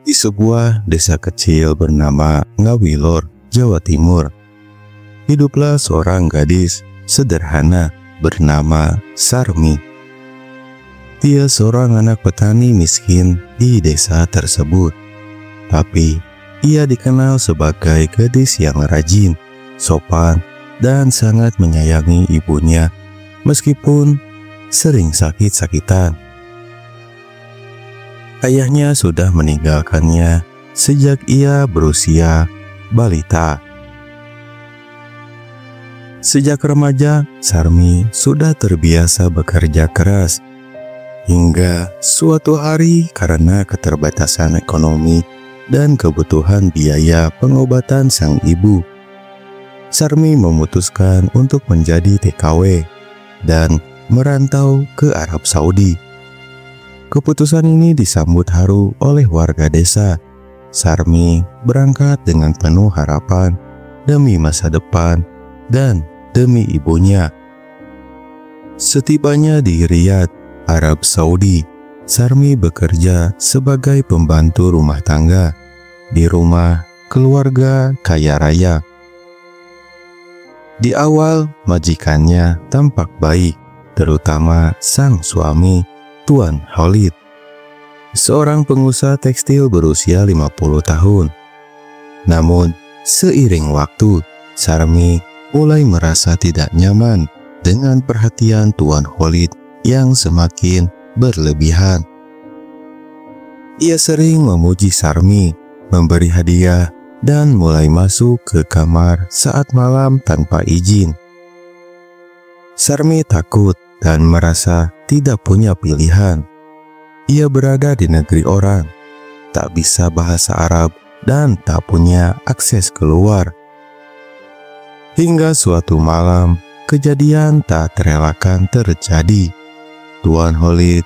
di sebuah desa kecil bernama Ngawilor, Jawa Timur. Hiduplah seorang gadis sederhana bernama Sarmi. Dia seorang anak petani miskin di desa tersebut. Tapi ia dikenal sebagai gadis yang rajin, sopan, dan sangat menyayangi ibunya meskipun sering sakit-sakitan. Ayahnya sudah meninggalkannya sejak ia berusia balita. Sejak remaja, Sarmi sudah terbiasa bekerja keras. Hingga suatu hari karena keterbatasan ekonomi dan kebutuhan biaya pengobatan sang ibu, Sarmi memutuskan untuk menjadi TKW dan merantau ke Arab Saudi. Keputusan ini disambut haru oleh warga desa. Sarmi berangkat dengan penuh harapan demi masa depan dan demi ibunya. Setibanya di Riyadh, Arab Saudi, Sarmi bekerja sebagai pembantu rumah tangga di rumah keluarga kaya raya. Di awal, majikannya tampak baik, terutama sang suami, Tuan Khalid, seorang pengusaha tekstil berusia 50 tahun. Namun, seiring waktu, Sarmi mulai merasa tidak nyaman dengan perhatian Tuan Khalid yang semakin berlebihan. Ia sering memuji Sarmi, memberi hadiah, dan mulai masuk ke kamar saat malam tanpa izin. Sarmi takut dan merasa tidak punya pilihan. Ia berada di negeri orang, tak bisa bahasa Arab, dan tak punya akses keluar. Hingga suatu malam, kejadian tak terelakkan terjadi. Tuan Khalid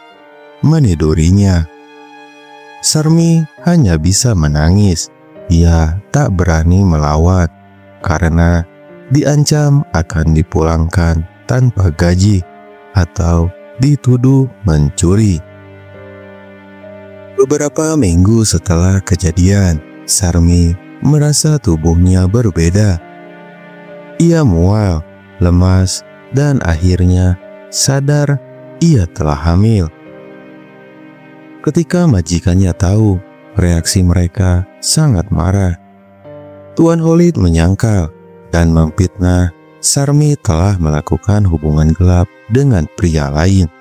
menidurinya. Sarmi hanya bisa menangis. Ia tak berani melawan karena diancam akan dipulangkan tanpa gaji atau dituduh mencuri. Beberapa minggu setelah kejadian, Sarmi merasa tubuhnya berbeda. Ia mual, lemas, dan akhirnya sadar ia telah hamil. Ketika majikannya tahu, reaksi mereka sangat marah. Tuan Khalid menyangkal dan memfitnah Sarmi telah melakukan hubungan gelap dengan pria lain.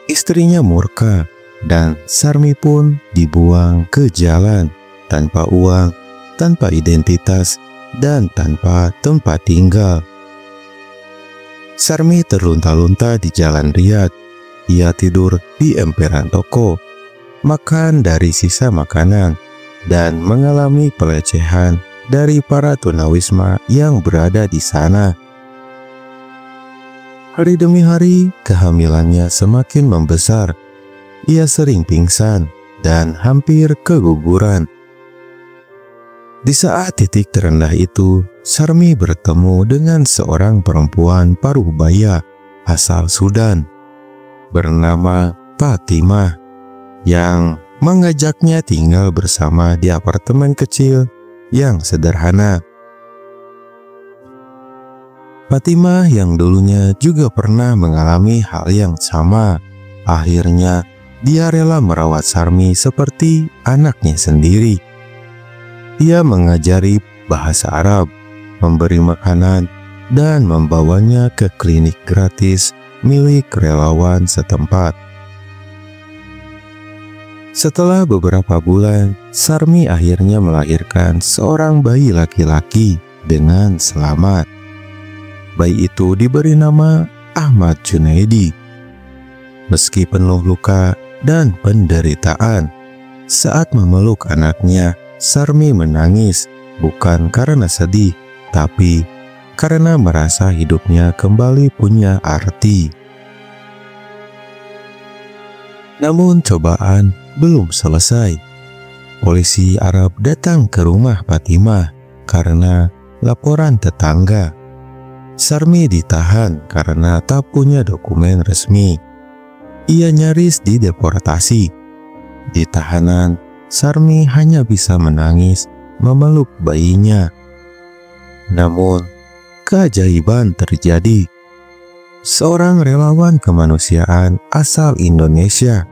Istrinya murka dan Sarmi pun dibuang ke jalan tanpa uang, tanpa identitas, dan tanpa tempat tinggal. Sarmi terlunta-lunta di jalan Riyadh. Ia tidur di emperan toko, makan dari sisa makanan, dan mengalami pelecehan dari para tunawisma yang berada di sana. Hari demi hari, kehamilannya semakin membesar. Ia sering pingsan dan hampir keguguran. Di saat titik terendah itu, Sarmi bertemu dengan seorang perempuan paruh-baya asal Sudan bernama Fatimah yang mengajaknya tinggal bersama di apartemen kecil yang sederhana. Fatimah yang dulunya juga pernah mengalami hal yang sama. Akhirnya, dia rela merawat Sarmi seperti anaknya sendiri. Ia mengajari bahasa Arab, memberi makanan, dan membawanya ke klinik gratis milik relawan setempat. Setelah beberapa bulan, Sarmi akhirnya melahirkan seorang bayi laki-laki dengan selamat. Bayi itu diberi nama Ahmad Junaidi. Meski penuh luka dan penderitaan, saat memeluk anaknya, Sarmi menangis bukan karena sedih, tapi karena merasa hidupnya kembali punya arti. Namun cobaan belum selesai. Polisi Arab datang ke rumah Fatimah karena laporan tetangga. Sarmi ditahan karena tak punya dokumen resmi. Ia nyaris dideportasi. di tahanan, Sarmi hanya bisa menangis memeluk bayinya. Namun, keajaiban terjadi. Seorang relawan kemanusiaan asal Indonesia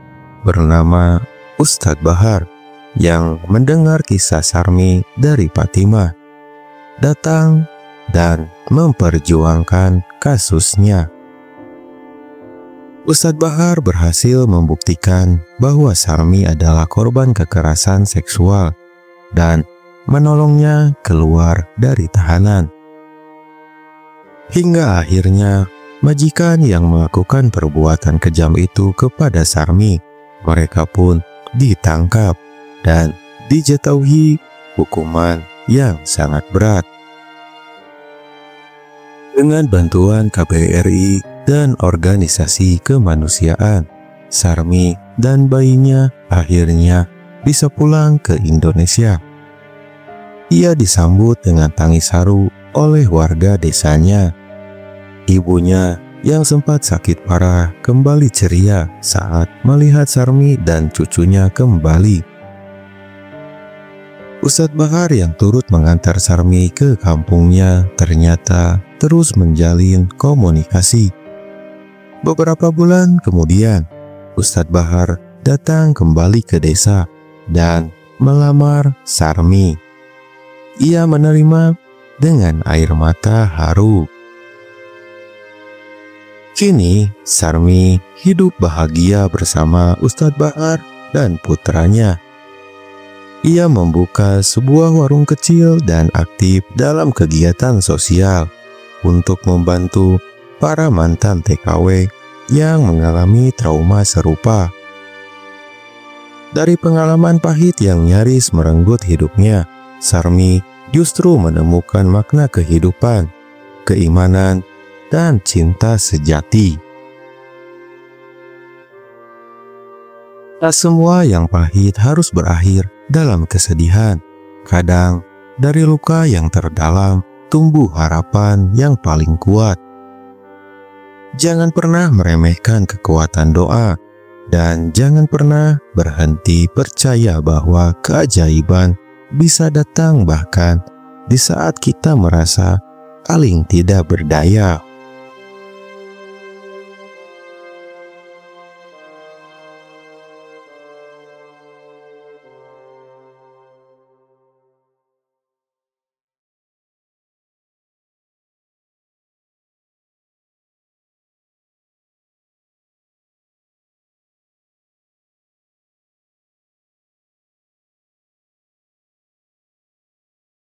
bernama Ustadz Bahar yang mendengar kisah Sarmi dari Fatimah datang dan memperjuangkan kasusnya. Ustadz Bahar berhasil membuktikan bahwa Sarmi adalah korban kekerasan seksual dan menolongnya keluar dari tahanan. Hingga akhirnya majikan yang melakukan perbuatan kejam itu kepada Sarmi, mereka pun ditangkap dan dijatuhi hukuman yang sangat berat. Dengan bantuan KBRI dan organisasi kemanusiaan, Sarmi dan bayinya akhirnya bisa pulang ke Indonesia. Ia disambut dengan tangis haru oleh warga desanya. Ibunya yang sempat sakit parah kembali ceria saat melihat Sarmi dan cucunya kembali. Ustadz Bahar yang turut mengantar Sarmi ke kampungnya ternyata terus menjalin komunikasi. Beberapa bulan kemudian, Ustadz Bahar datang kembali ke desa dan melamar Sarmi. Ia menerima dengan air mata haru. Kini, Sarmi hidup bahagia bersama Ustadz Bahar dan putranya. Ia membuka sebuah warung kecil dan aktif dalam kegiatan sosial untuk membantu para mantan TKW yang mengalami trauma serupa. Dari pengalaman pahit yang nyaris merenggut hidupnya, Sarmi justru menemukan makna kehidupan, keimanan, dan cinta sejati. Tak semua yang pahit harus berakhir dalam kesedihan. Kadang dari luka yang terdalam tumbuh harapan yang paling kuat. Jangan pernah meremehkan kekuatan doa, dan jangan pernah berhenti percaya bahwa keajaiban bisa datang bahkan di saat kita merasa paling tidak berdaya.